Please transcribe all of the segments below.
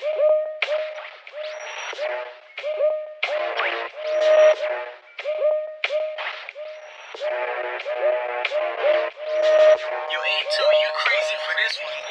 Yo, A2, you crazy for this one.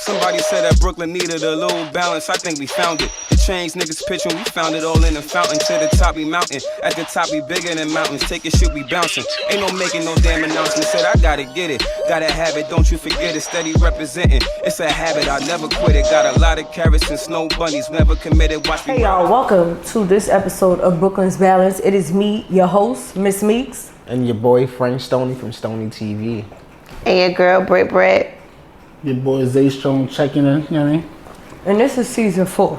Somebody said that Brooklyn needed a little balance. I think we found it. The change niggas pitch when we found it all in the fountain. To the top we mountain. At the top we bigger than mountains. Take your shit, we bouncing. Ain't no making no damn announcement. Said I gotta get it. Gotta have it, don't you forget it. Steady representing. It's a habit, I'll never quit it. Got a lot of carrots and snow bunnies. Never committed. Watch me. Hey y'all, welcome to this episode of Brooklyn's Balance. It is me, your host, Miss Meekz. And your boy, Frank Stoney from Stoney TV. And your girl, Britt. Your boy Zayy checking in, you know what I mean? And this is season 4.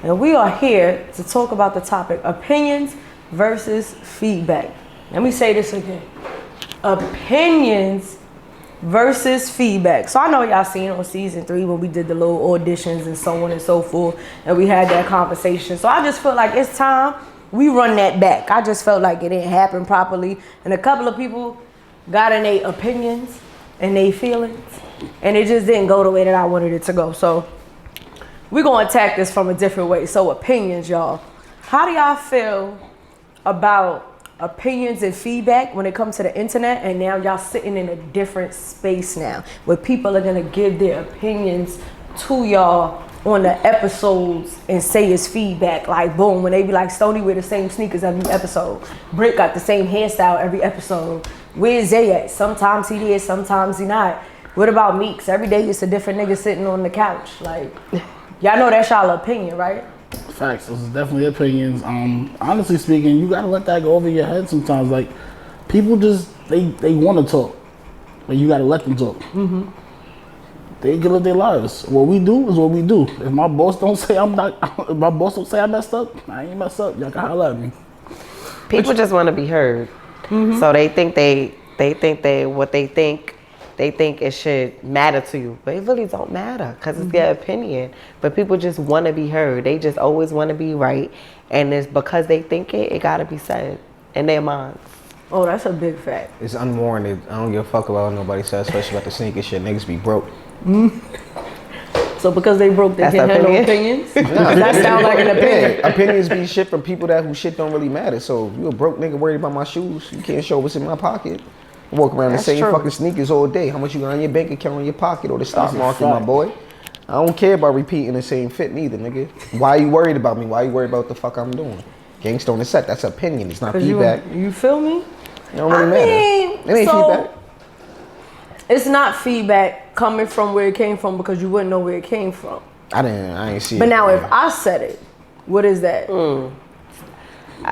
And we are here to talk about the topic, opinions versus feedback. Let me say this again. Opinions versus feedback. So I know y'all seen on season 3 when we did the little auditions and so on and so forth, and we had that conversation. So I just feel like it's time we run that back. I just felt like it didn't happen properly. And a couple of people got in their opinions and their feelings, and it just didn't go the way that I wanted it to go. So we're going to attack this from a different way. So opinions, y'all. How do y'all feel about opinions and feedback when it comes to the internet? And now y'all sitting in a different space now where people are going to give their opinions to y'all on the episodes and say it's feedback. Like, boom, when they be like, Stoney wear the same sneakers every episode. Britt got the same hairstyle every episode. Where's Zayy at? Sometimes he is, sometimes he not. What about Meekz? Every day it's a different nigga sitting on the couch. Like, y'all know that's y'all opinion, right? Facts. This is definitely opinions. Honestly speaking, you gotta let that go over your head sometimes. Like, people just they want to talk, but you gotta let them talk. Mm-hmm. They can live their lives. What we do is what we do. If my boss don't say I messed up, I ain't messed up. Y'all can holler at me. People just want to be heard. Mm-hmm. So they think what they think it should matter to you, but it really don't matter because it's their opinion. But people just want to be heard. They just always want to be right, and it's because they think it gotta be said in their minds. Oh, that's a big fact. It's unwarranted. I don't give a fuck about what nobody says, especially about the sneaker shit. Niggas be broke. So because they broke, they can't have no opinions? That sounds like an opinion. Yeah, opinions be shit from people who shit don't really matter. So if you a broke nigga worried about my shoes, you can't show what's in my pocket. Walk around the same fucking sneakers all day. How much you got on your bank account, in your pocket, or the stock market, my boy? I don't care about repeating the same fit neither, nigga. Why are you worried about me? Why are you worried about what the fuck I'm doing? Gangsta on the set, that's opinion. It's not feedback. You feel me? It don't really matter. It ain't feedback. It's not feedback coming from where it came from because you wouldn't know where it came from. I ain't see it. But now if I said it, what is that?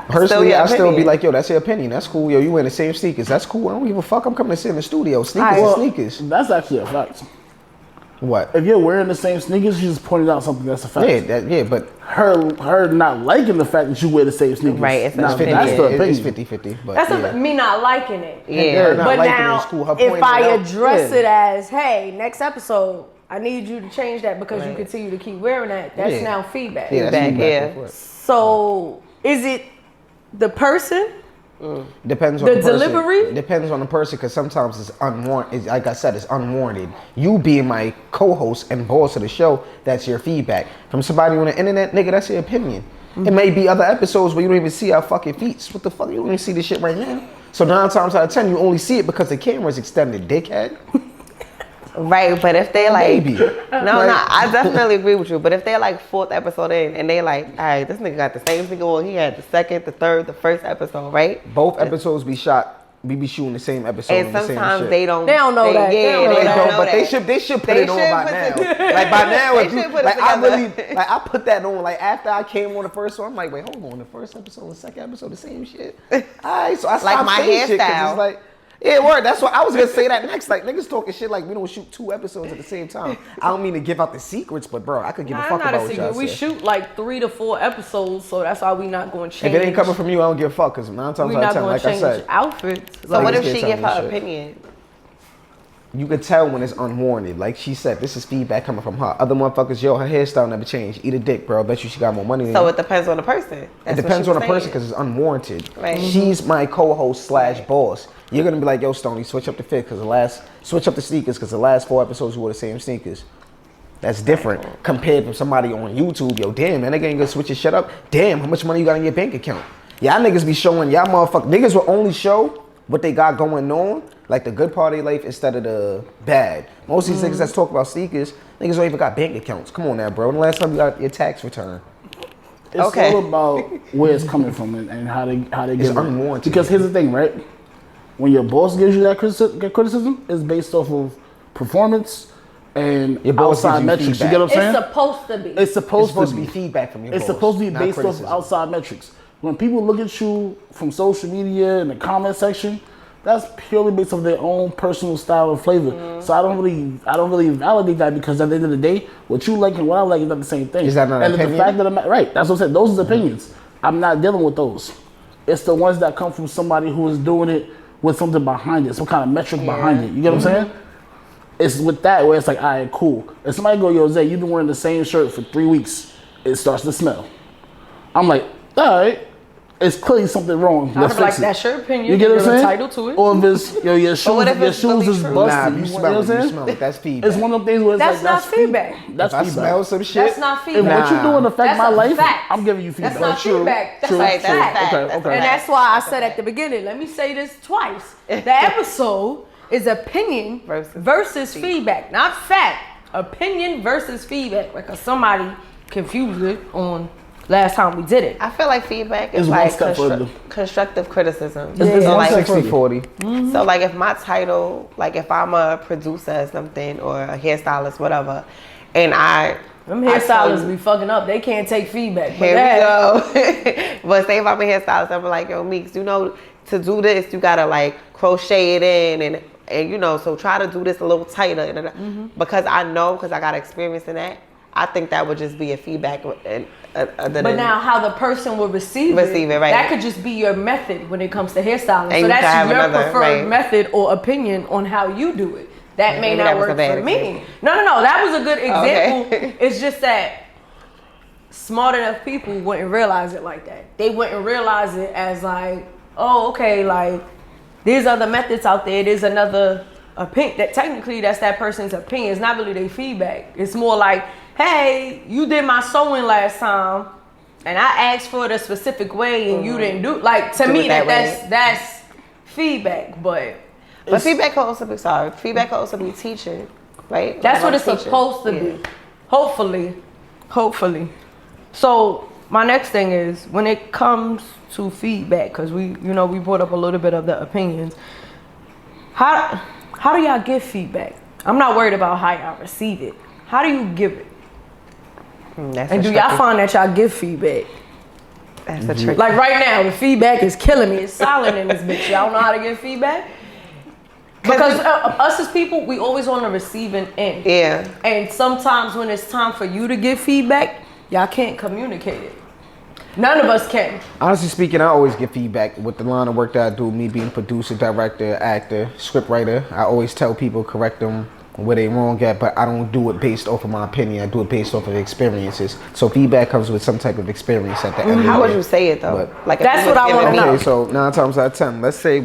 Personally, I still be like, yo, that's your opinion. That's cool. Yo, you wearing the same sneakers. That's cool. I don't give a fuck. I'm coming to sit in the studio. Sneakers are sneakers. That's actually a fact. What? If you're wearing the same sneakers, you just pointed out something that's a fact. Yeah, but her not liking the fact that you wear the same sneakers. Right, it's that's opinion. the opinion. It's 50-50. But that's me not liking it. Yeah. But now, if I address it as, hey, next episode, I need you to change that because you continue to keep wearing that. That's now feedback. Yeah, that's feedback. So, is it the person? Depends on the delivery. Person. Depends on the person because sometimes it's unwarranted. Like I said, it's unwarranted. You being my co-host and boss of the show, that's your feedback. From somebody on the internet, nigga, that's your opinion. It may be other episodes where you don't even see our fucking feet. What the fuck? You don't even see this shit right now. So 9 times out of 10, you only see it because the camera's extended, dickhead. Right, but if they like, Maybe. no, I definitely agree with you. But if they're like 4th episode in and they like, all right, this nigga got the same thing on. He had the 2nd, the 3rd, the 1st episode, right? Both episodes be shot. We be shooting the same episode. And sometimes They don't know that. Yeah, they don't know but that. they should put it on by now. Like by now, if you, like I put that on. Like after I came on the first one, I'm like, wait, hold on, the first episode, the second episode, the same shit. All right, so I stopped my saying shit 'cause hairstyle. it's like. Yeah, word. That's what I was gonna say that next. Like niggas talking shit like we don't shoot 2 episodes at the same time. I don't mean to give out the secrets, but bro, I could give a fuck about what y'all We say. shoot like 3 to 4 episodes, so that's why we not going to change. If it ain't coming from you, I don't give a fuck. Cause 9 times out of 10, like I said, outfits. So what if Niggas she can't give tell me her shit. opinion? you could tell when it's unwarranted. Like she said, this is feedback coming from her. Other motherfuckers, yo, her hairstyle never changed. Eat a dick, bro. I bet you she got more money than you. So it depends on the person. It depends on the person because it's unwarranted. Right. She's my co-host / boss. You're gonna be like, yo, Stoney, switch up the fit because switch up the sneakers because the last 4 episodes wore the same sneakers. That's different compared to somebody on YouTube. Yo, damn, that nigga ain't gonna switch his shit up. Damn, how much money you got in your bank account? Y'all niggas be showing, y'all motherfuckers, niggas will only show what they got going on, like the good part of their life instead of the bad. Most of these niggas that's talk about sneakers, niggas don't even got bank accounts. Come on now, bro. When the last time you got your tax return? It's all about where it's coming from and how they It's give it. unwarranted. Because here's the thing, right? When your boss gives you that criticism, it's based off of performance and Your boss outside gives you metrics. feedback. You get what I'm saying? It's supposed to be. It's supposed to be feedback from your It's boss, supposed to be not based criticism. off outside metrics. When people look at you from social media and the comment section, that's purely based off their own personal style and flavor. So I don't really validate that because at the end of the day, what you like and what I like is not the same thing. Is that not an opinion? The fact that right, that's what I said. Those are the opinions. I'm not dealing with those. It's the ones that come from somebody who is doing it with something behind it, some kind of metric behind it. You get what I'm saying? It's with that where it's like, all right, cool. If somebody go, yo, Zay, you've been wearing the same shirt for 3 weeks, it starts to smell. I'm like, all right, it's clearly something wrong. I Let's feel like fix it. that's your opinion. You get what I'm You're saying? entitled to it. Or if it's, yo, your shoes really is true? busted. Nah, you know smell what it, I'm you saying? smell it. That's feedback. It's one of them things where it's That's like, not feedback. That's If I feedback. smell some shit, That's not If feedback. what you doing affect That's my a life, fact. I'm giving you feedback. That's not True. feedback. That's True. a True. fact. Okay. Okay. And that's why I said at the beginning, let me say this twice. The episode is opinion versus feedback, not fact. Opinion versus feedback. Because somebody confused it on last time we did it. I feel like feedback is It's one like step further. constructive criticism. It's So like, 60-40. so like if my title, like if I'm a producer or something or a hairstylist, whatever, and Them hairstylists be fucking up. They can't take feedback. Here we go. But say if I'm a hairstylist, I'm like, yo, Meekz, you know, to do this, you gotta like crochet it in and you know, so try to do this a little tighter. Because I know, because I got experience in that, I think that would just be a feedback. But now how the person will receive it, right. that could just be your method when it comes to hairstyling. And so you that's can have your another, preferred right. method or opinion on how you do it. That may Maybe not that was work a bad for me. example. No, that was a good example. Okay. It's just that smart enough people wouldn't realize it like that. They wouldn't realize it as like, oh, okay, like there's other methods out there. There's another opinion. That technically that's that person's opinion. It's not really their feedback. It's more like, hey, you did my sewing last time, and I asked for it a specific way, and you didn't do. Like to me, that's feedback. But feedback can also be feedback can also be teaching, right? that's what Like it's supposed to be. Hopefully. So my next thing is when it comes to feedback, because we brought up a little bit of the opinions. How do y'all give feedback? I'm not worried about how y'all receive it. How do you give it? And do y'all find that y'all give feedback? That's a trick. Like right now, the feedback is killing me. It's silent in this bitch. Y'all know how to give feedback? Because us as people, we always on the receiving end. Yeah. And sometimes when it's time for you to give feedback, y'all can't communicate it. None of us can. Honestly speaking, I always get feedback with the line of work that I do, me being producer, director, actor, script writer. I always tell people, correct them where they wrong at, but I don't do it based off of my opinion. I do it based off of experiences. So feedback comes with some type of experience at the end of the day. How would you say it though? But Like that's what I want to know. Okay, so 9 times out of 10, let's say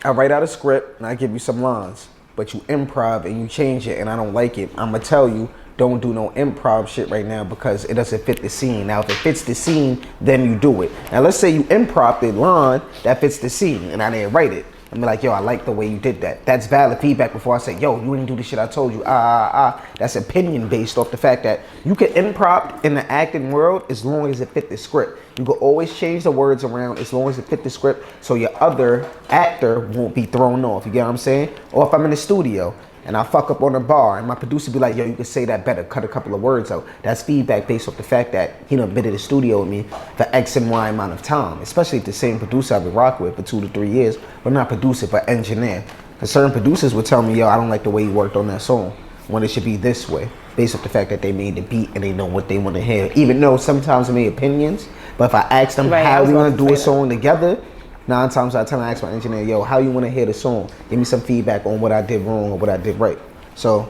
I write out a script and I give you some lines, but you improv and you change it and I don't like it. I'm gonna tell you, don't do no improv shit right now because it doesn't fit the scene. Now, if it fits the scene, then you do it. Now, let's say you improv the line that fits the scene and I didn't write it. I'm like, yo, I like the way you did that. That's valid feedback before I say, yo, you didn't do the shit I told you. That's opinion based off the fact that you can improv in the acting world as long as it fit the script. You can always change the words around as long as it fit the script so your other actor won't be thrown off. You get what I'm saying? Or if I'm in the studio and I fuck up on a bar and my producer be like, yo, you can say that better, cut a couple of words out. That's feedback based off the fact that he done been in the studio with me for X and Y amount of time, especially if the same producer I've been rocking with for 2 to 3 years, but not producer, but engineer. Because certain producers would tell me, yo, I don't like the way you worked on that song, when it should be this way, based off the fact that they made the beat and they know what they want to hear. Even though sometimes they make opinions, but if I ask them how we want to do a song together, 9 times out of 10, I ask my engineer, yo, how you want to hear the song? Give me some feedback on what I did wrong or what I did right. So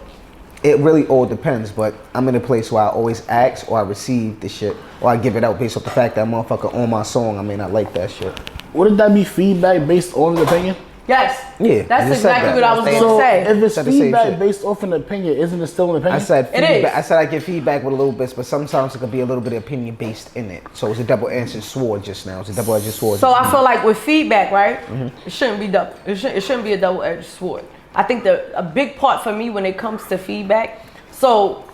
it really all depends, but I'm in a place where I always ask or I receive the shit or I give it out based off the fact that motherfucker on my song, I may not like that shit. Wouldn't that be feedback based on an opinion? Yes. Yeah. That's just said exactly that. what I was going to So say. if it's Said the same feedback shit. based off an opinion, isn't it still an opinion? I said It feedback. is. I said I give feedback with a little bit, but sometimes it could be a little bit of opinion based in it. So it's a double-edged sword just now. It's a double-edged sword. So I feel like with feedback, right? It shouldn't be double. It shouldn't be a double-edged sword. I think a big part for me when it comes to feedback. So,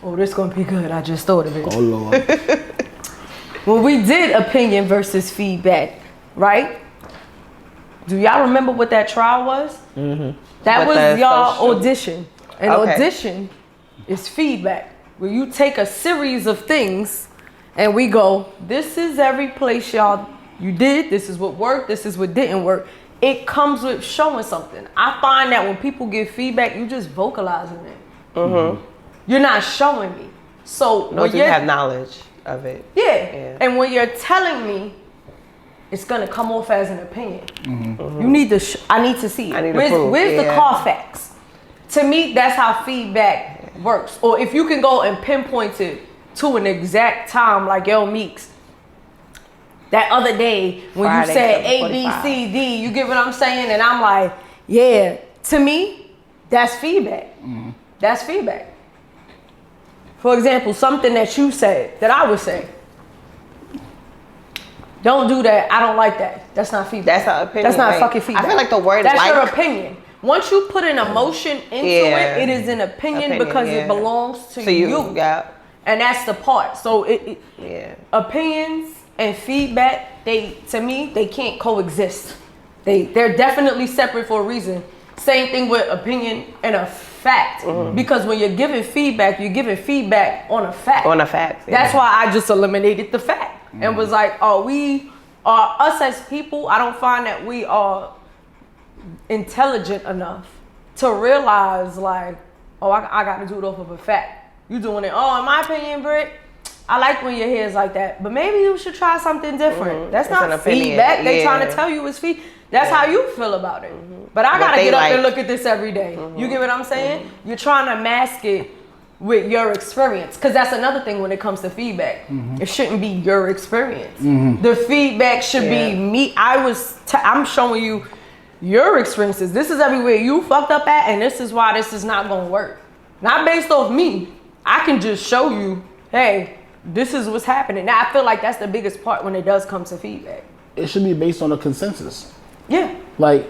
this gonna be good. I just thought of it. Oh Lord. When we did opinion versus feedback, right? Do y'all remember what that trial was? That With was the y'all social- audition. An Okay. audition is feedback, where you take a series of things and we go, this is every place you did, this is what worked, this is what didn't work. It comes with showing something. I find that when people give feedback, you just vocalizing it. You're not showing me. So No, when you have knowledge of it. yeah. And when you're telling me, it's gonna come off as an opinion. You need to. I need to see it. I need to where's prove, where's the yeah. Carfax? To me, that's how feedback works. Or if you can go and pinpoint it to an exact time, like yo, Meekz. That other day when Friday, you said A, B, 7:45. C, D, you get what I'm saying? And I'm like, yeah. To me, that's feedback. That's feedback. For example, something that you said that I would say. Don't do that. I don't like that. That's not feedback. That's not opinion. That's not right? fucking feedback. I feel like the word That's like your opinion. Once you put an emotion into Yeah. it, it is an opinion because yeah. it belongs to So you. yeah. And that's the part. So Yeah. opinions and feedback, to me, they can't coexist. They're definitely separate for a reason. Same thing with opinion and a fact. Because when you're giving feedback on a fact. On a fact. Yeah. That's why I just eliminated the fact and was like, us as people, I don't find that we are intelligent enough to realize like, I got to do it off of a fact. You doing it, in my opinion, Britt, I like when your hair is like that, but maybe you should try something different. That's It's an not opinion. feedback. They trying to Yeah. tell you it's feedback. That's how you feel about it. But I What gotta they get up like. and look at this every day. You get what I'm saying? You're trying to mask it with your experience, because that's another thing when it comes to feedback. It shouldn't be your experience. The feedback should be me. I'm showing you your experiences. This is everywhere you fucked up at, and this is why this is not gonna work. Not based off me. I can just show you, hey, this is what's happening. Now I feel like that's the biggest part when it does come to feedback. It should be based on a consensus. Yeah. Like,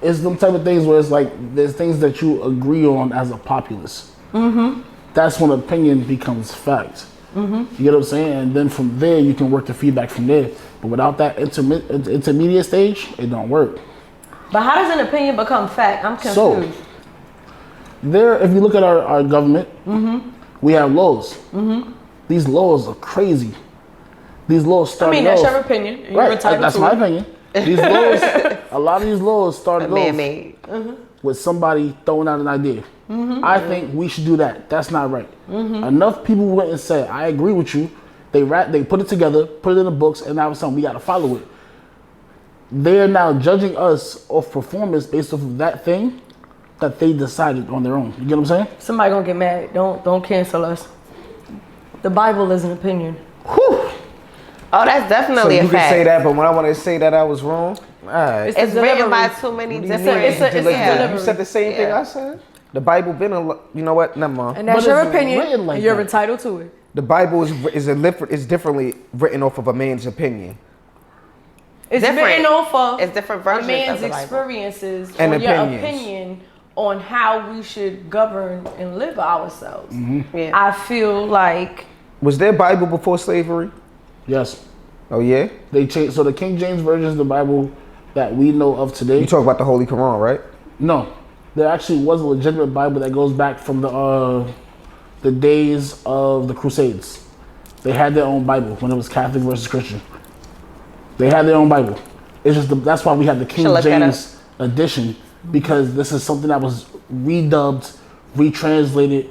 it's them type of things where it's like there's things that you agree on as a populace. That's when opinion becomes fact. You get what I'm saying? And then from there you can work the feedback from there. But without that intermediate stage, it don't work. But how does an opinion become fact? I'm confused. So, if you look at our government, we have laws. These laws are crazy. These laws started that's off, your opinion. You're right? entitled That's to my it. opinion. These laws, a lot of these laws started off Man-made. with somebody throwing out an idea. I think we should do that. That's not right. Enough people went and said, I agree with you. They put it together, put it in the books, and now it's something we got to follow it. They're now judging us off performance based off of that thing that they decided on their own. You get what I'm saying? Somebody gonna get mad. Don't cancel us. The Bible is an opinion. Whew. Oh, that's So definitely you a can fact. say that, but when I want to say that I was wrong, all right. It's It's the written by delivery. too many What do you different. mean? it's a delivery. You said the same thing Yeah. I said? The Bible been you know what? Never mind. And that's But your it's opinion. written like and you're that. entitled to it. The Bible is differently written off of a man's opinion. It's Different. written off of It's different a versions man's of the Bible. experiences And or your opinions. opinion on how we should govern and live ourselves. Yeah. I feel like Was there Bible before slavery? Yes. Oh yeah? They changed. So the King James version of the Bible that we know of today. You talk about the Holy Quran, right? No, there actually was a legitimate Bible that goes back from the days of the Crusades. They had their own Bible when it was Catholic versus Christian. They had their own Bible. It's just that's why we have the King Should look that James edition, because this is something that was redubbed, retranslated.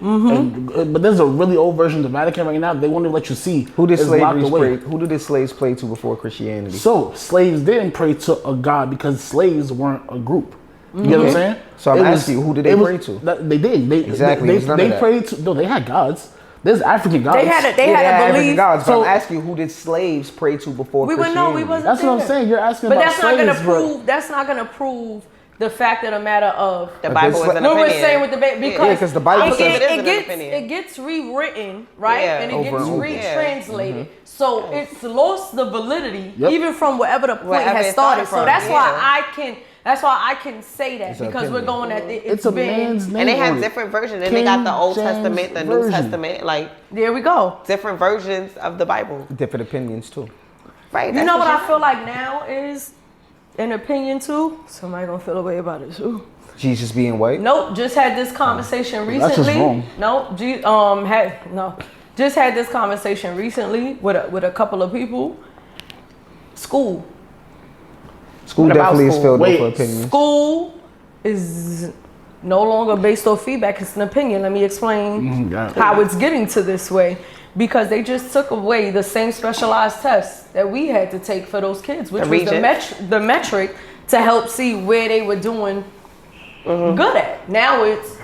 But there's a really old version of the Vatican right now. They won't even let you see. Who did It's locked away. slaves pray to before Christianity? So slaves didn't pray to a god because slaves weren't a group. You get what I'm saying? So I'm asking you, who did they pray to? They did. Exactly. They prayed to. No, they had gods. There's African gods. They had to African believe. gods, but So- I'm asking you, who did slaves pray to before We would Christianity? know we wasn't That's there. what I'm saying. You're asking But about that's not slaves, gonna prove. That's not gonna prove the fact of the matter of The Bible is an what we're opinion. saying with the because 'cause the Bible it, says- it gets rewritten, right? Yeah. And it Over gets and over. retranslated. So it's lost the validity, Yep. even from wherever the point Wherever has it started. started So that's from, why I can say that It's an because we're opinion. going at It's a man's name. And they have on it. different versions. And they got the Old King Testament, the James New version. Testament, like there we go. different versions of the Bible. Different opinions too. Right. You know what I feel like now is an opinion too. Somebody gonna feel a way about it too. Jesus being white. Nope, just had this conversation recently. That's just wrong. Just had this conversation recently with a couple of people. School School What about definitely is school? filled Wait, with opinions. School is no longer based off feedback. It's an opinion. Let me explain got it. how it's getting to this way. Because they just took away the same specialized tests that we had to take for those kids, which The was Regents. the metric to help see where they were doing good at. Now it's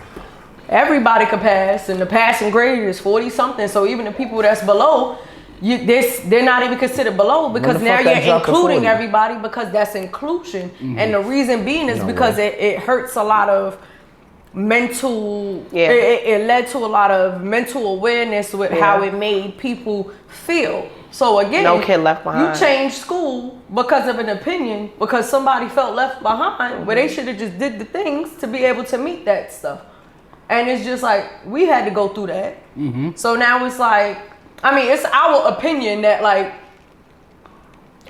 everybody could pass, and the passing grade is 40 something. So even the people that's below, they're not even considered below because the now fuck that you're dropped to including 40? everybody because that's inclusion. And the reason being is because it hurts a lot of mental. Yeah. It led to a lot of mental awareness with how it made people feel. So again, No kid left behind. You changed school because of an opinion, because somebody felt left behind, where they should have just did the things to be able to meet that stuff. And it's just like we had to go through that. So now it's like, I mean, it's our opinion that like.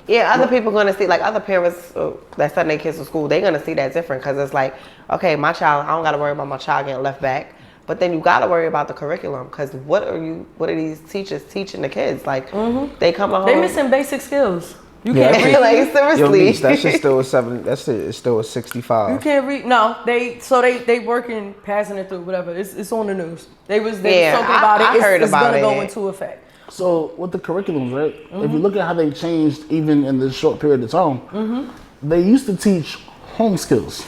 Yeah, other people gonna see, like other parents that send their kids to school, they're gonna see that different because it's like, okay, my child, I don't gotta worry about my child getting left back, but then you gotta worry about the curriculum because what are these teachers teaching the kids? Like they come home, They missing basic skills. You Yeah. can't read. like Yo, seriously. Meekz, that shit's still a 7. That's it. It's still a 65. You can't read. No, they working, passing it through, whatever. It's on the news. They was Yeah, talking about it. I heard it's about gonna it. go into effect. So with the curriculums, right? If you look at how they changed even in this short period of time, they used to teach home skills.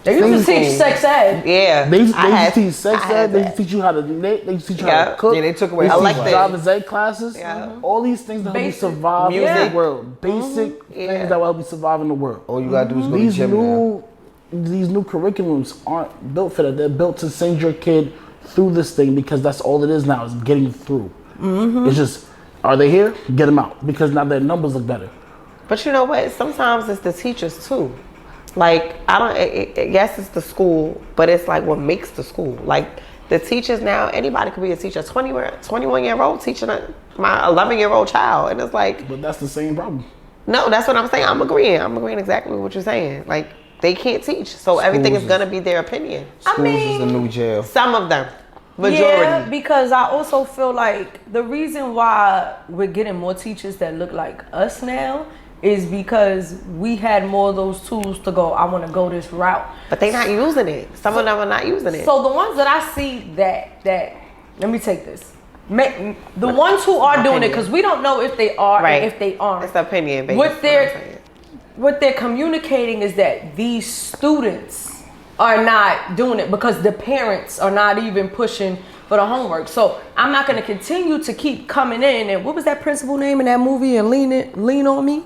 They used to teach Simple. sex ed. Yeah, They used I to had- teach sex I had ed. They that. used to teach you how to knit. They used to teach you how Yeah. to cook. Yeah, they took away They all used to that. teach driver's ed classes. Yeah. All these things that help you Basic survive in music. the world. Basic Yeah. things that will help you survive in the world. All you gotta do is go to These gym now. these new curriculums aren't built for that. They're built to send your kid through this thing because that's all it is now, is getting through. It's just, are they here? Get them out because now their numbers look better. But you know what? Sometimes it's the teachers too. Like yes, it's the school, but it's like what makes the school. Like the teachers now, anybody could be a teacher. 21-year-old teaching my 11-year-old child, and it's like, But that's the same problem. no, that's what I'm saying. I'm agreeing exactly with what you're saying. Like they can't teach, so everything is is- gonna be their opinion. Schools is the new jail. Some of them, majority. Yeah, because I also feel like the reason why we're getting more teachers that look like us now is because we had more of those tools to go, I want to go this route. But they're not using it. Some of them are not using it. So the ones that I see that let me take this. The ones who are doing it, because we don't know if they are Right. and if they aren't. It's opinion based. What they're communicating is that these students are not doing it because the parents are not even pushing for the homework. So I'm not going to continue to keep coming in. And what was that principal name in that movie? And lean on me.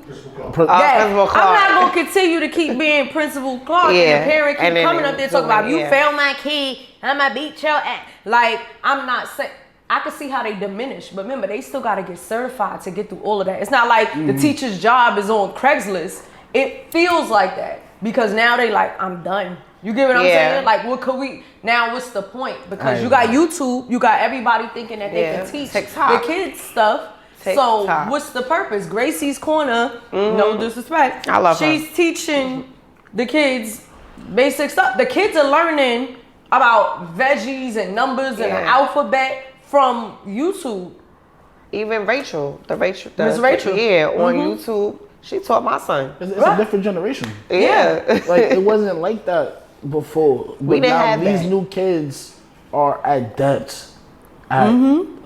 Principal Clark. I'm not going to continue to keep being Principal Clark. Yeah, And the parent keep and then coming up there talking about, you yeah. failed my kid, I'm going to beat your ass. Like, I'm not saying. I can see how they diminish, but remember, they still got to get certified to get through all of that. It's not like the teacher's job is on Craigslist. It feels like that because now they like, I'm done. You get what I'm Yeah. saying? Like, what could we, now what's the point? Because you got YouTube, you got everybody thinking that they Yeah. can teach TikTok. the kids stuff. So TikTok. what's the purpose? Gracie's Corner, no disrespect. I love her. She's teaching the kids basic stuff. The kids are learning about veggies and numbers and the Yeah. alphabet from YouTube. Even Rachel, Miss Rachel. yeah, on YouTube, she taught my son. It's a different generation. Yeah. Like it wasn't like that before. We But didn't now have these that. new kids are adept at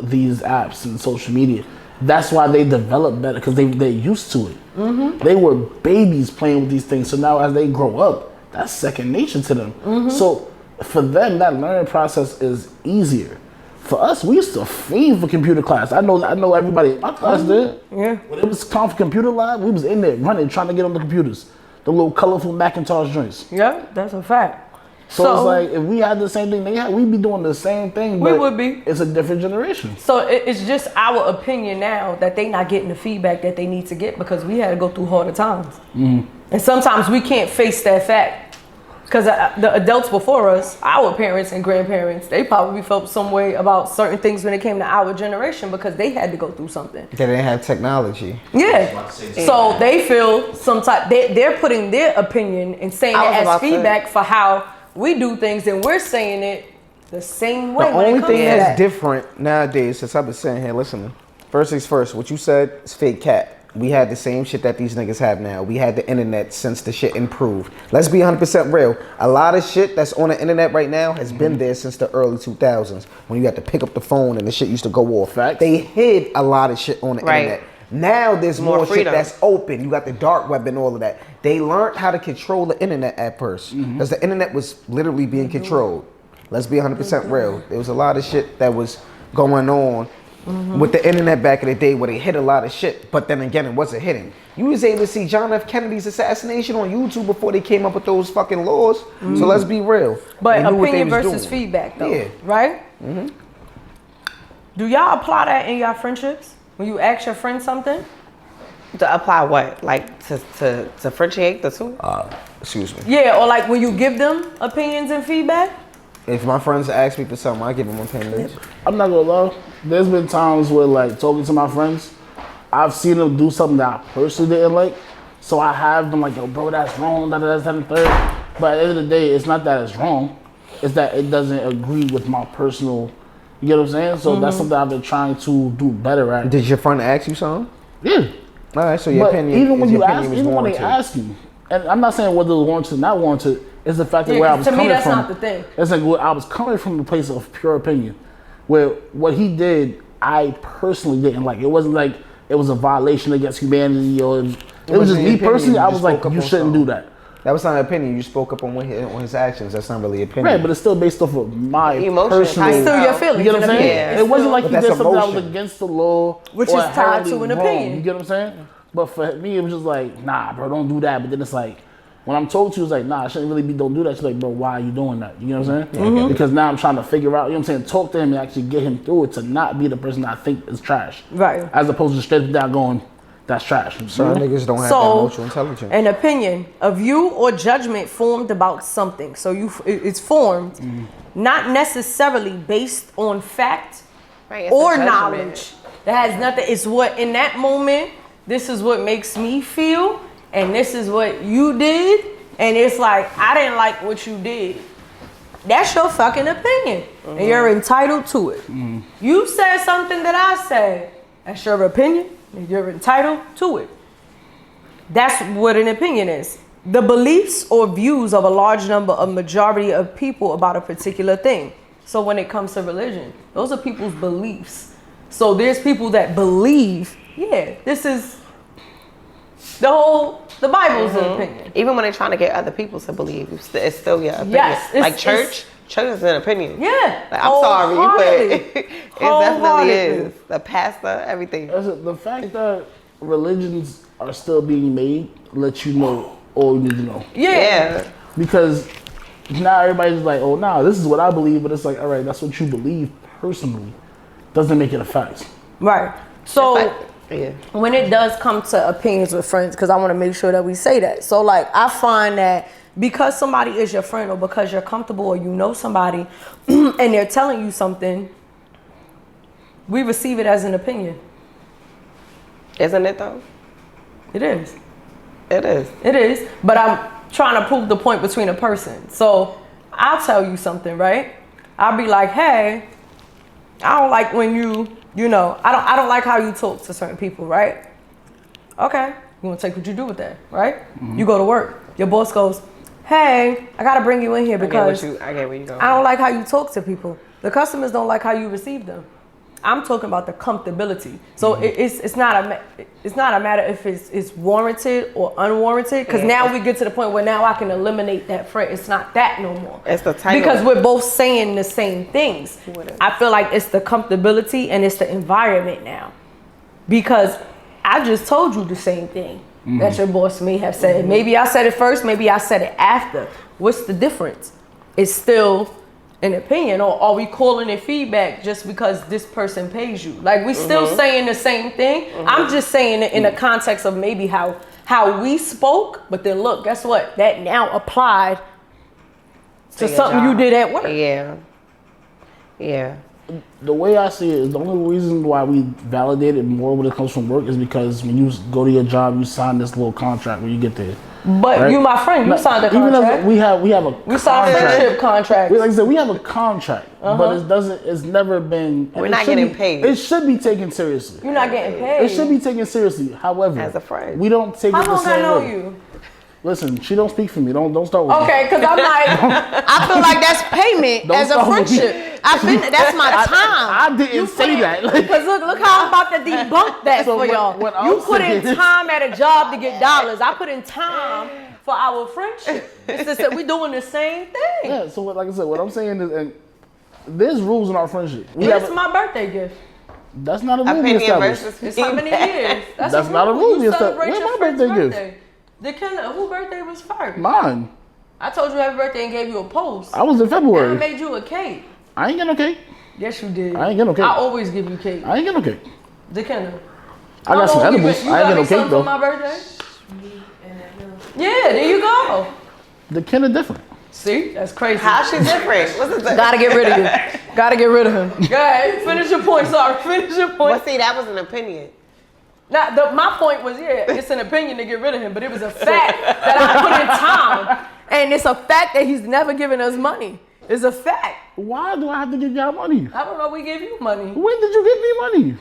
these apps and social media. That's why they develop better, because they're used to it. They were babies playing with these things, so now as they grow up, that's second nature to them. So for them, that learning process is easier. For us, we used to fiend for computer class. I know everybody in my class did. Yeah. When it was time for computer lab, we was in there running, trying to get on the computers. The little colorful Macintosh joints. Yeah, that's a fact. So it's like, if we had the same thing they had, we'd be doing the same thing, but we would be. It's a different generation. So it's just our opinion now that they not getting the feedback that they need to get because we had to go through harder times. And sometimes we can't face that fact. Because the adults before us, our parents and grandparents, they probably felt some way about certain things when it came to our generation because they had to go through something. They didn't have technology. Yeah. So they feel some type, they're putting their opinion and saying it as feedback for how we do things, and we're saying it the same way. The only thing that's different nowadays, since I've been sitting here listening, first things first, what you said is fake cat. We had the same shit that these niggas have now. We had the internet since the shit improved. Let's be 100% real. A lot of shit that's on the internet right now has been there since the early 2000s when you had to pick up the phone and the shit used to go off. Facts. They hid a lot of shit on the internet. Now there's more shit that's open. You got the dark web and all of that. They learned how to control the internet at first because the internet was literally being controlled. Let's be 100% real. There was a lot of shit that was going on with the internet back in the day where they hid a lot of shit, but then again, it wasn't hidden. You was able to see John F. Kennedy's assassination on YouTube before they came up with those fucking laws. So let's be real. But opinion versus feedback, though, right? Do y'all apply that in y'all friendships? When you ask your friend something? To apply what? Like to differentiate the two? Excuse me. Yeah, or like when you give them opinions and feedback? If my friends ask me for something, I give them opinions. I'm not gonna lie. There's been times where, like, talking to my friends, I've seen them do something that I personally didn't like. So I have them like, yo, bro, that's wrong, that's and third. But at the end of the day, it's not that it's wrong. It's that it doesn't agree with my personal, you get what I'm saying? So that's something I've been trying to do better at. Did your friend ask you something? Yeah. All right, so your opinion, even when you ask, was even when warranted. they ask you, and I'm not saying whether it's warranted or not warranted, it's the fact that where I was coming from. To me, that's not the thing. It's like where I was coming from a place of pure opinion, where what he did, I personally didn't like. It wasn't like it was a violation against humanity, or it was just me personally. I was like, you shouldn't do that. That was not an opinion. You spoke up on his actions. That's not really opinion. Right, but it's still based off of my emotions. personal. It's still your feelings. You get what I'm saying? Yeah. It wasn't like he did something that was emotion. against the law, which or is tied to an wrong. opinion. You get what I'm saying? But for me, it was just like, nah, bro, don't do that. But then it's like, when I'm told to, it's like, nah, I shouldn't really be, don't do that. She's like, bro, why are you doing that? You know what I'm saying? Because now I'm trying to figure out, you know what I'm saying, talk to him and actually get him through it to not be the person I think is trash. Right. As opposed to straight down going, that's trash. Some niggas don't have that emotional intelligence. An opinion, a view or judgment formed about something. So it's formed not necessarily based on fact or knowledge. That has nothing, it's what in that moment, this is what makes me feel, and this is what you did, and it's like, I didn't like what you did. That's your fucking opinion, and you're entitled to it. You said something that I said, that's your opinion, and you're entitled to it. That's what an opinion is. The beliefs or views of a large number of majority of people about a particular thing. So when it comes to religion, those are people's beliefs. So there's people that believe, yeah, this is the Bible's opinion. Even when they're trying to get other people to believe, it's still your opinion. Yes, like church is an opinion. Yeah. Like, I'm sorry, but it definitely is. The pastor, everything. The fact that religions are still being made lets you know all you need to know. Yeah. Because now everybody's like, oh, nah, this is what I believe, but it's like, all right, that's what you believe personally. Doesn't make it a fact. Right. So Yeah. when it does come to opinions with friends, because I want to make sure that we say that. So like, I find that because somebody is your friend, or because you're comfortable, or you know somebody and they're telling you something, we receive it as an opinion. Isn't it though? It is. It is. It is. But I'm trying to prove the point between a person. So I'll tell you something, right? I'll be like, hey, I don't like when you know, I don't like how you talk to certain people, right? Okay, you want to take what you do with that, right? You go to work. Your boss goes, hey, I got to bring you in here because I get where you go. I don't like how you talk to people. The customers don't like how you receive them. I'm talking about the comfortability. So it's not a matter if it's warranted or unwarranted. Because now we get to the point where now I can eliminate that friend. It's not that no more. It's the title. Because we're both saying the same things. I feel like it's the comfortability and it's the environment now. Because I just told you the same thing that your boss may have said. Maybe I said it first, maybe I said it after. What's the difference? It's still an opinion, or are we calling it feedback just because this person pays you? Like, we still saying the same thing. I'm just saying it in the context of maybe how we spoke, but then look, guess what? That now applied to something you did at work. Yeah. The way I see it is the only reason why we validate it more when it comes from work is because when you go to your job, you sign this little contract when you get there. But right? you, my friend, you signed a contract. Even we have we signed a friendship contract. Like I said, we have a contract, but it's never been. We're not getting paid. It should be taken seriously. You're not getting paid. It should be taken seriously. However, as a friend, we don't take it the same way. How long I know you? Listen, she don't speak for me. Don't start with me. Okay, because I'm like, I feel like that's payment as a friendship. That's my time. I didn't say that. Because look how I'm about to debunk that for y'all. You put in time at a job to get dollars. I put in time for our friendship. It's just that we doing the same thing. Yeah. So like I said, what I'm saying is, and there's rules in our friendship. It's my birthday gift. That's not a rule we established. It's how many years? That's not a rule we established. Where's my birthday gift? Whose birthday was first? Mine. I told you happy birthday and gave you a post. I was in February. And I made you a cake. I ain't get no cake. Yes, you did. I ain't get no cake. I always give you cake. I ain't get no cake. DeKenna. I got some edibles. I ain't get no cake though. For my birthday? Yeah, there you go. DeKenna different. See, that's crazy. How's she different? What's it? Gotta get rid of him. Gotta get rid of him. Go ahead, finish your point. Sorry, finish your point. Well, see, that was an opinion. Now, my point was, it's an opinion to get rid of him, but it was a fact that I put in time. And it's a fact that he's never given us money. It's a fact. Why do I have to give y'all money? I don't know, we gave you money. When did you give me money?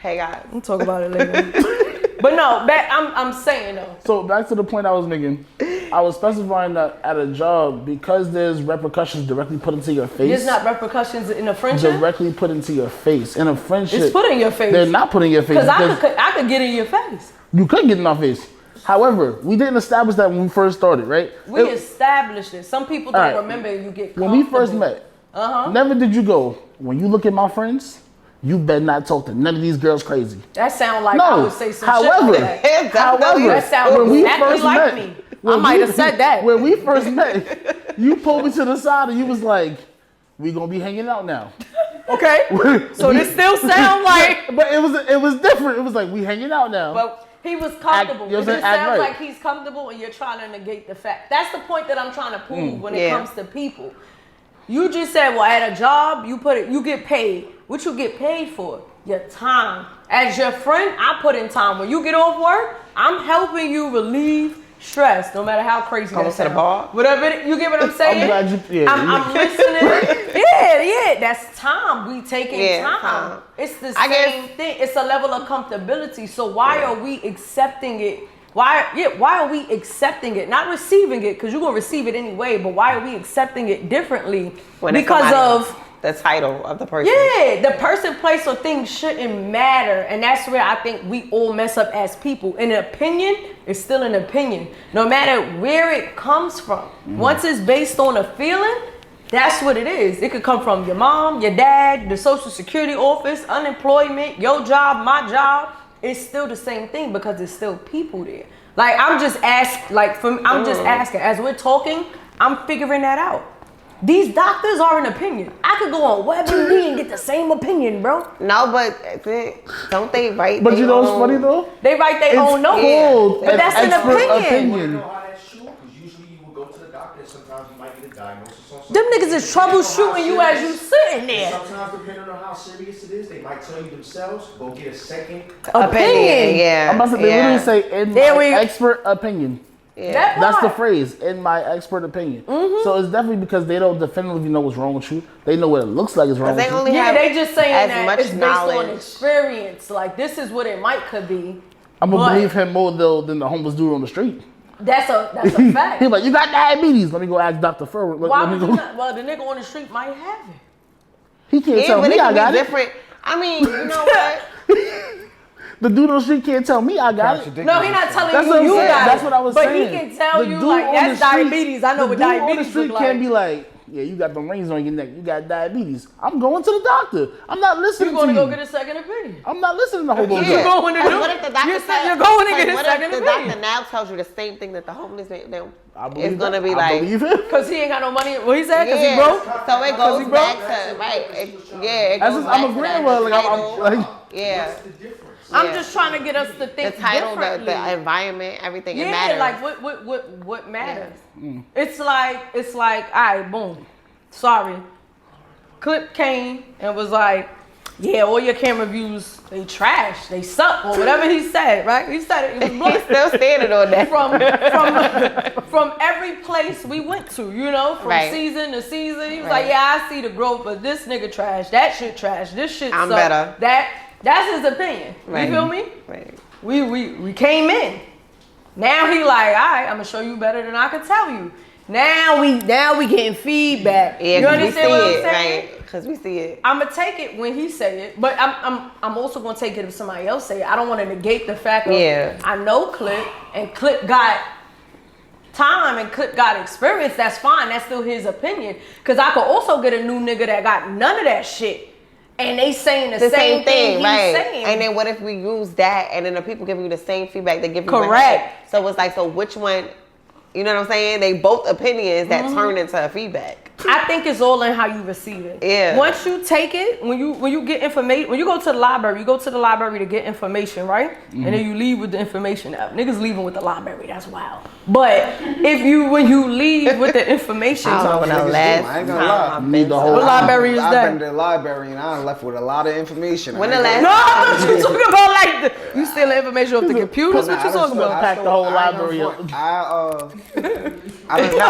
Hey, guys. We'll talk about it later. But no, I'm saying though. So back to the point I was making. I was specifying that at a job, because there's repercussions directly put into your face. There's not repercussions in a friendship? Directly put into your face. In a friendship. It's put in your face. They're not putting in your face. Because I could get in your face. You could get in our face. However, we didn't establish that when we first started, right? We established it. Some people don't remember you get comfortable. When we first met, never did you go, when you look at my friends, you better not talk to none of these girls crazy. That sound like I would say some shit like that. That sounds exactly like me. I might have said that. When we first met, you pulled me to the side and you was like, we gonna be hanging out now. Okay. So this still sound like. But it was different. It was like, we hanging out now. But he was comfortable. You know it just sounds right. like he's comfortable and you're trying to negate the fact. That's the point that I'm trying to prove when it comes to people. You just said, well, at a job, you get paid. What you get paid for? Your time. As your friend, I put in time. When you get off work, I'm helping you relieve stress, no matter how crazy that sounds. Whatever, you get what I'm saying? I'm listening. Yeah, that's time. We taking time. It's the same thing. It's a level of comfortability. So why are we accepting it? Why are we accepting it? Not receiving it, because you're gonna receive it anyway, but why are we accepting it differently? Because of the title of the person. Yeah, the person, place, or thing shouldn't matter. And that's where I think we all mess up as people. An opinion is still an opinion, no matter where it comes from. Once it's based on a feeling, that's what it is. It could come from your mom, your dad, the Social Security office, unemployment, your job, my job. It's still the same thing because there's still people there. Like, I'm just asking, as we're talking, I'm figuring that out. These doctors are an opinion. I could go on WebMD and get the same opinion, bro. No, but don't they write? But you know what's funny though? They write their own notes. But that's an opinion. You know how that's true? Because usually you will go to the doctor and sometimes you might get a diagnosis on something. Them niggas is troubleshooting you as you sitting there. Sometimes, depending on how serious it is, they might tell you themselves, go get a second opinion. Yeah. I'm about to say, they literally say, in my expert opinion. Yeah. That's the phrase, in my expert opinion. So it's definitely because they don't definitively know what's wrong with you. They know what it looks like is wrong with you. They just saying that it's based knowledge. on experience. Like, this is what it might be. I'm gonna believe him more though than the homeless dude on the street. That's a fact. He's like, you got diabetes. Let me go ask Dr. Furr. Well, the nigga on the street might have it. He can't tell but me it I can got be it. different. I mean, you know what? The dude on the street can't tell me I got it. No, he's not telling That's you what I'm you saying. got That's it. what I was but saying. But he can tell The you dude like on that's the street- diabetes. I know what the dude on the diabetes street look can't like. be like, yeah, you got them rings on your neck. You got diabetes. I'm going to the doctor. I'm not listening You're going to to go you. get a second opinion. I'm not listening to hobo You Joe. going to Like, do? what if the doctor You said said- you're going to like, get a what second if the opinion. doctor now tells you the same thing that the homeless man? I believe It's gonna that. be I like, believe it. Because he ain't got no money. What he said? Because he yeah. broke? So it goes he back broke? to right. It That's goes just, back I'm to agreeing that. with The her. title, Like, yeah. I'm Yeah. just trying to get us to The think title, differently. the environment, everything. It Yeah, matters. like what matters? It's like, all right, boom. Sorry. Clip came and was like, yeah, all your camera views, they trash, they suck, or whatever he said, right? He said it, he was He's blunt. still standing on that. From every place we went to, you know, from Right. season to season. He was Right. like, yeah, I see the growth, but this nigga trash, that shit trash, this shit I'm suck. better. That's his opinion. Right. You feel me? Right. We came in. Now he like, all right, I'm gonna show you better than I can tell you. Now we getting feedback. Yeah, you 'cause we understand see what I'm it, saying? right? Because we see it. I'm gonna take it when he say it, but I'm also gonna take it if somebody else say it. I don't want to negate the fact of Yeah. I know Clip and Clip got time and Clip got experience. That's fine. That's still his opinion. Cause I could also get a new nigga that got none of that shit, and they saying the same thing he's right? saying. And then what if we use that, and then the people giving you the same feedback they give you? Correct. So it's like, so which one? You know what I'm saying? They both opinions that turn into a feedback. I think it's all in how you receive it. Yeah. Once you take it, when you get information, when you go to the library, you go to the library to get information, right? And then you leave with the information. Niggas leaving with the library, that's wild. But when you leave with the information, I don't know niggas do. last I ain't gonna time lie. I've Need been the to- whole- what library is I've that? been to the library and I left with a lot of information. When I the ain't last- No, I thought you talking about like you stealing information off the computers. What you talking about? Pack the whole library up. I don't know.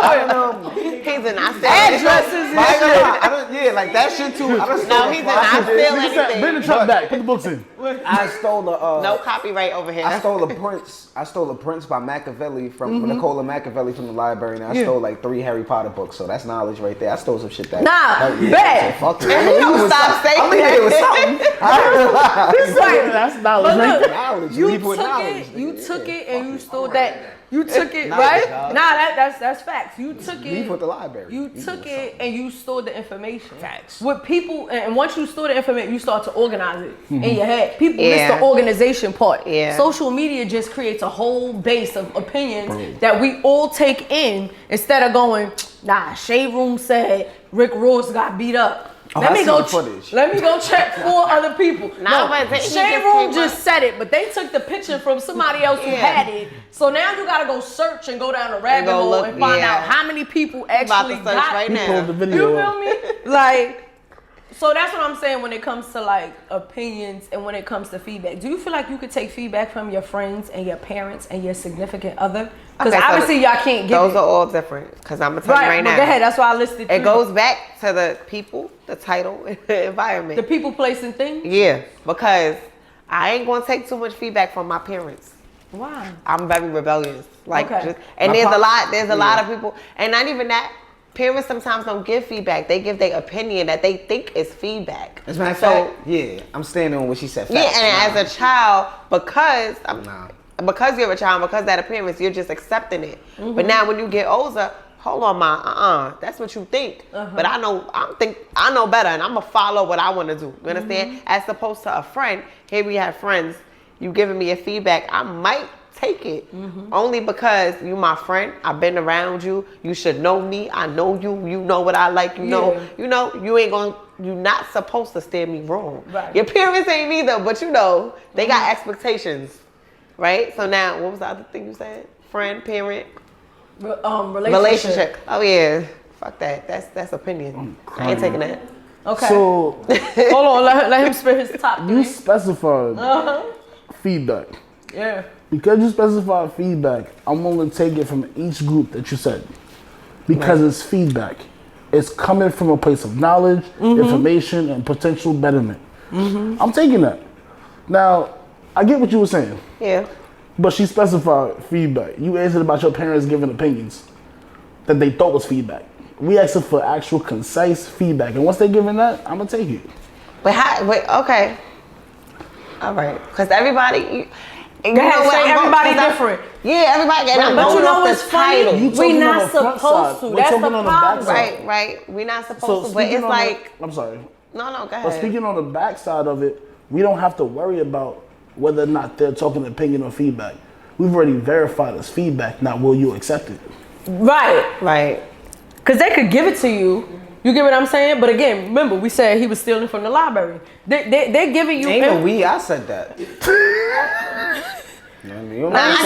I don't know. He's an I said Addresses and I ain't gonna shit. lie. I don't. Yeah, like that shit too. I don't. No, he did not steal anything. Bring the truck back. Put the books in. I stole a. No copyright over here. I stole a Prince. I stole a Prince by Machiavelli from Nicola Machiavelli from the library, and I stole like 3 Harry Potter books. So that's knowledge right there. I stole some shit that. Nah, yeah, bet. so fuck it. You don't stop saying I'm leaving it with something. I ain't gonna lie. That's knowledge. But right look, there. Knowledge. you Leave with took knowledge. it. You nigga. took Yeah, it and you fuck stole it. that. You took it, Knowledge, right? dog. Nah, that's facts. You took it. Leave with the library. You Leave took with it and you stored the information. Facts. With people, and once you store the information, you start to organize it in your head. People miss Yeah. the organization part. Yeah. Social media just creates a whole base of opinions that we all take in instead of going, nah, Shade Room said Rick Ross got beat up. Oh, Let I me seen go. the footage. Let me go check 4 other people. Nah, but he Shade just Room came just up- said it, but they took the picture from somebody else who Yeah. had it. So now you gotta go search and go down the rabbit go hole look, and find yeah. out how many people about actually to search got right it. now. Pull the You video up. feel me? Like, so that's what I'm saying when it comes to like opinions and when it comes to feedback. Do you feel like you could take feedback from your friends and your parents and your significant other? Because Okay, so obviously y'all can't get Those it. are all different. Because I'm gonna tell you Right, right but now. go ahead. That's why I listed It 3. goes back to the people, the title, and the environment. the people, place, and things. Yeah, because I ain't gonna take too much feedback from my parents. Why? I'm very rebellious. Like, Okay. and My there's a pop- lot. There's a lot of people, and not even that. Parents sometimes don't give feedback. They give their opinion that they think is feedback. As a matter of So- fact, yeah, I'm standing on what she said. Yeah, Facts. and Nah. as a child, because Nah. because you're a child, because that appearance, you're just accepting it. But now when you get older, hold on, ma, that's what you think. But I know better, and I'm gonna follow what I want to do. You understand? As opposed to a friend. Here we have friends. You giving me a feedback, I might take it only because you my friend. I've been around you. You should know me. I know you. You know what I like. You know. You ain't gonna. You're not supposed to steer me wrong. Right. Your parents ain't either, but they got expectations, right? So now, what was the other thing you said? Friend, parent, relationship. Oh yeah, fuck that. That's opinion. I ain't taking that. Okay. So Hold on. Let him spit his top 3. you specified feedback. Yeah. Because you specified feedback, I'm willing to take it from each group that you said. Because it's feedback. It's coming from a place of knowledge, information, and potential betterment. I'm taking that. Now, I get what you were saying, Yeah. but she specified feedback. You answered about your parents giving opinions that they thought was feedback. We asking for actual concise feedback, and once they giving that, I'm gonna take it. But okay. All right, because everybody. You Go ahead, know what, say everybody different. Yeah, everybody. And I'm But you going know off what's the funny? title. We not supposed to. That's the problem. Right. We're not supposed to. But it's like. I'm sorry. No, go ahead. But speaking on the backside of it, we don't have to worry about whether or not they're talking opinion or feedback. We've already verified it's feedback. Now, will you accept it? Right. Because they could give it to you. You get what I'm saying? But again, remember, we said he was stealing from the library. They're giving you... Ain't no we, I said that. I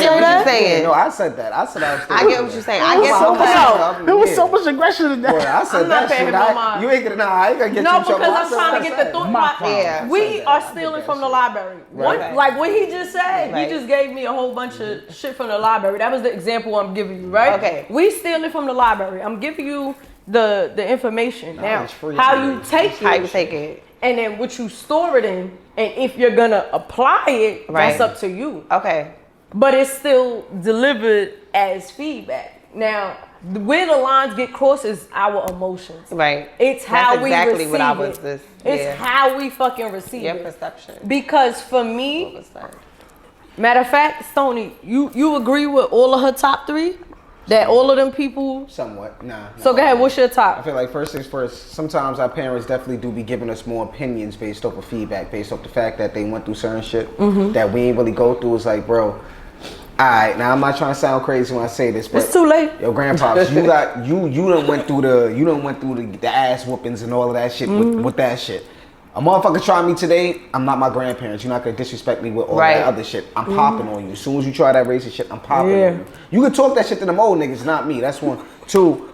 get what you're saying. No, I said that. I said I was stealing. I get what you're saying. I get There was so much aggression in that. Boy, I said I'm not that paying shit. no mind. You ain't gonna, I ain't gonna get No, you in trouble. because I'm trying to get the thought. Yeah. We are stealing from the library. Right. Like what he just said, Right. he just gave me a whole bunch of shit from the library. That was the example I'm giving you, right? Okay. We stealing from the library. I'm giving you the information. Now, it's free. how you take How you it, take it. and then what you store it in, and if you're gonna apply it, Right. that's up to you. Okay. But it's still delivered as feedback. Now, where the lines get crossed is our emotions. Right. It's how That's we exactly receive what I was it. just. It's yeah. how we fucking receive Your it. perception. Because for What me, was that? matter of fact, Stoney, you agree with all of her top three? That all of them people. Somewhat, nah. So go ahead, what's your I top? feel like first things first, sometimes our parents definitely do be giving us more opinions based off of feedback, based off the fact that they went through certain shit that we ain't really go through. It's like, bro, alright, now I'm not trying to sound crazy when I say this, but It's too late. yo, grandpops, you done went through the ass whoopings and all of that shit with that shit. A motherfucker try me today, I'm not my grandparents. You're not gonna disrespect me with all that other shit. I'm popping on you. As soon as you try that racist shit, I'm popping on you. You can talk that shit to them old niggas, not me. That's one. Two,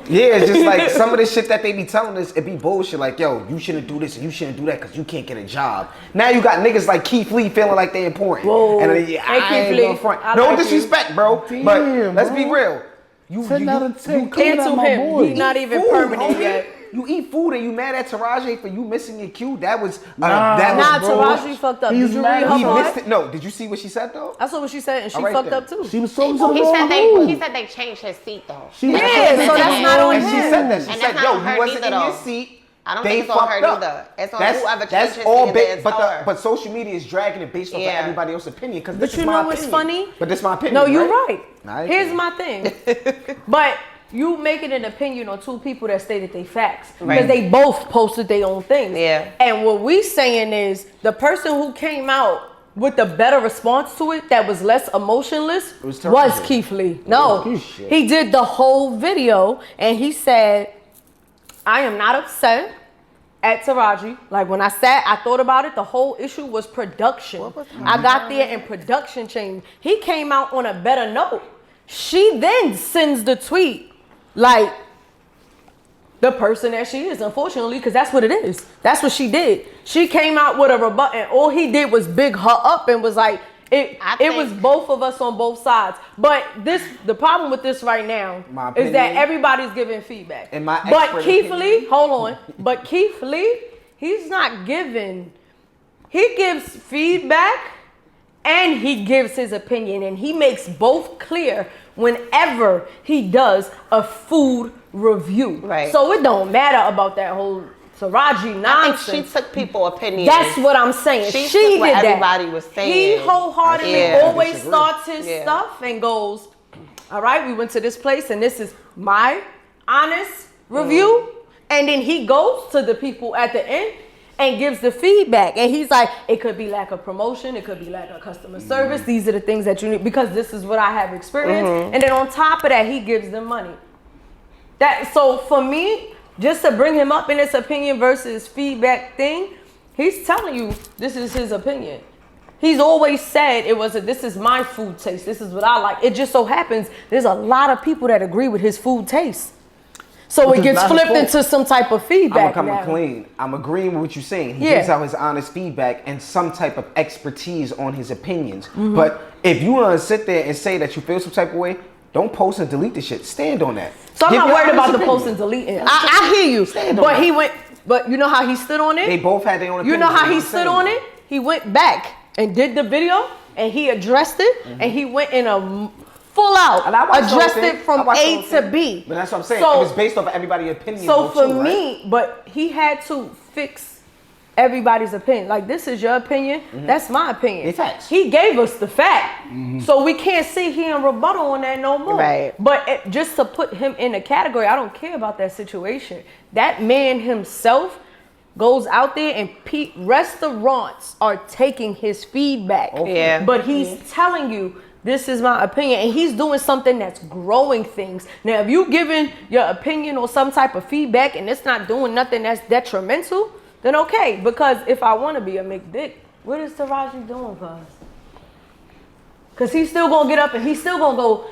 yeah, it's just like some of the shit that they be telling us, it be bullshit. Like, yo, you shouldn't do this and you shouldn't do that because you can't get a job. Now you got niggas like Keith Lee feeling like they important. Whoa. And Hey, I ain't Keith Lee, gonna front. I No like disrespect, bro. Damn, but let's bro. be real. You 10 out of 10. Cancel him. He's not even food, permanent homie. yet. You eat food and you mad at Taraji for you missing your cue? That was Nah, Nah, bro. Taraji fucked up. He's Did you mad. read he her missed part? it. No, did you see what she said though? I saw what she said, and she All right, fucked then. up too. She was talking to the He wrong dude. said they changed his seat though. She was Yeah, talking so to that's the not on And she him. said that. She And said, that's yo, not on her you wasn't in neither, your though. seat. I don't They think it's on her fucked up. neither. It's on That's whoever that's changed his all seat, big, it's but her. but social media is dragging it based off of Yeah. everybody else's opinion. Because But this you is my know what's opinion. funny? But this is my opinion. No, you're right. right. Nah, Here's okay. my thing. But you making an opinion on two people that stated they facts. Because Right. they both posted their own things. Yeah. And what we saying is the person who came out with the better response to it that was less emotionless was was Taraji. Keith Lee. No. He did the whole video and he said, I am not upset at Taraji. Like when I sat, I thought about it. The whole issue was production. I got there and production changed. He came out on a better note. She then sends the tweet like the person that she is, unfortunately, because that's what it is. That's what she did. She came out with a rebut, and all he did was big her up and was like, it was both of us on both sides. But the problem with this right now My is that opinion- everybody's giving feedback. In my But expert Keith opinion- Lee, hold on. But Keith Lee, he's not giving. He gives feedback and he gives his opinion, and he makes both clear whenever he does a food review. Right. So it don't matter about that whole Taraji I think nonsense. she took people opinions. That's what I'm saying. She She took did what that. everybody was saying. He wholeheartedly Yeah. always Disagree. starts his Yeah. stuff and goes, all right, we went to this place and this is my honest review. And then he goes to the people at the end and gives the feedback. And he's like, it could be lack of promotion. It could be lack of customer service. These are the things that you need because this is what I have experienced. And then on top of that, he gives them money. So for me, just to bring him up in his opinion versus feedback thing, he's telling you this is his opinion. He's always said this is my food taste. This is what I like. It just so happens there's a lot of people that agree with his food taste. So Which it is gets not his flipped fault. into some type of I'm feedback coming now. clean. I'm agreeing with what you're saying. He Yeah. gives out his honest feedback and some type of expertise on his opinions. But if you want to sit there and say that you feel some type of way, don't post and delete the shit. Stand on that. So I'm Give not your worried honest about the opinion. post and deleting. I hear you. Stand on But that. he went, but you know how he stood on it? They both had their own You opinions. know how That's he what I'm stood saying. on it? He went back and did the video and he addressed it and he went in a full out, And I watched the whole addressed thing. it from I watched the A whole to thing. B. But that's what I'm saying. So- it was based off of everybody's opinion. So though, for too, right? me, but he had to fix everybody's opinion. Like, this is your opinion, that's my opinion. It's facts. He gave us the fact, so we can't sit here and rebuttal on that no more. Right. But just to put him in a category, I don't care about that situation. That man himself goes out there and restaurants are taking his feedback. Yeah. But he's telling you, this is my opinion, and he's doing something that's growing things. Now, if you giving your opinion or some type of feedback and it's not doing nothing that's detrimental, then okay. Because if I want to be a McDick, what is Taraji doing for us? Because he's still gonna get up and he's still gonna go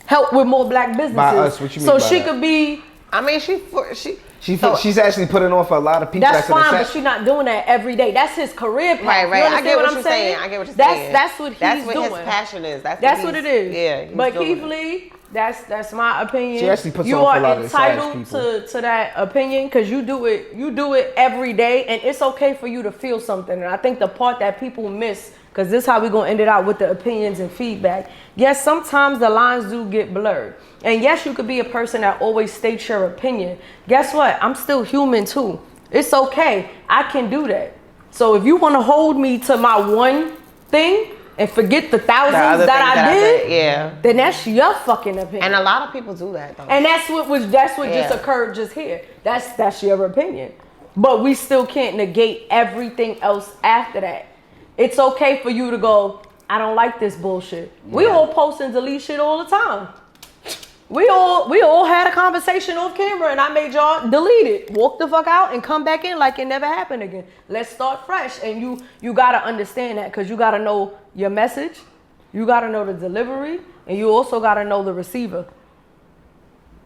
help with more black businesses. By us, what you mean so by she that? could be. I mean, She's actually putting on for a lot of people. That's in the fine, set. but she's not doing that every day. That's his career path. Right. You I understand get what I'm you're saying. saying. I get what you're saying. That's what he's That's what doing. his passion is. That's what it is. Yeah. he's But doing Keith it. Lee, that's my opinion. She actually puts you on for are a lot of the sad entitled people. to that opinion because you do it every day, and it's okay for you to feel something. And I think the part that people miss, because this is how we're gonna end it out with the opinions and feedback. Yes, sometimes the lines do get blurred. And yes, you could be a person that always states your opinion. Guess what? I'm still human too. It's okay. I can do that. So if you want to hold me to my one thing and forget the thousands other that things I did, yeah. then that's your fucking opinion. And a lot of people do that though. And that's what just occurred just here. That's your opinion. But we still can't negate everything else after that. It's okay for you to go, I don't like this bullshit. We all post and delete shit all the time. We all had a conversation off camera and I made y'all delete it. Walk the fuck out and come back in like it never happened again. Let's start fresh. And you gotta understand that, because you gotta know your message, you gotta know the delivery, and you also gotta know the receiver.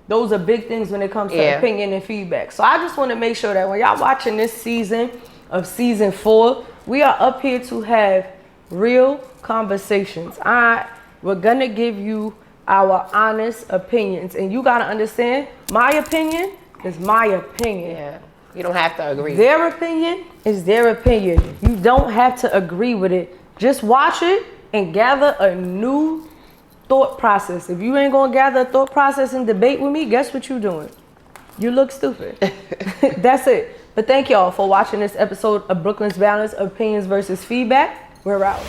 Those are big things when it comes to opinion and feedback. So I just want to make sure that when y'all watching this season of season 4, we are up here to have real conversations. We're gonna give you our honest opinions, and you gotta understand, my opinion is my opinion. Yeah. You don't have to agree. Their opinion is their opinion. You don't have to agree with it. Just watch it and gather a new thought process. If you ain't gonna gather a thought process and debate with me, guess what you doing? You look stupid. That's it. But thank y'all for watching this episode of Brooklyn's Balance, Opinions versus Feedback. We're out.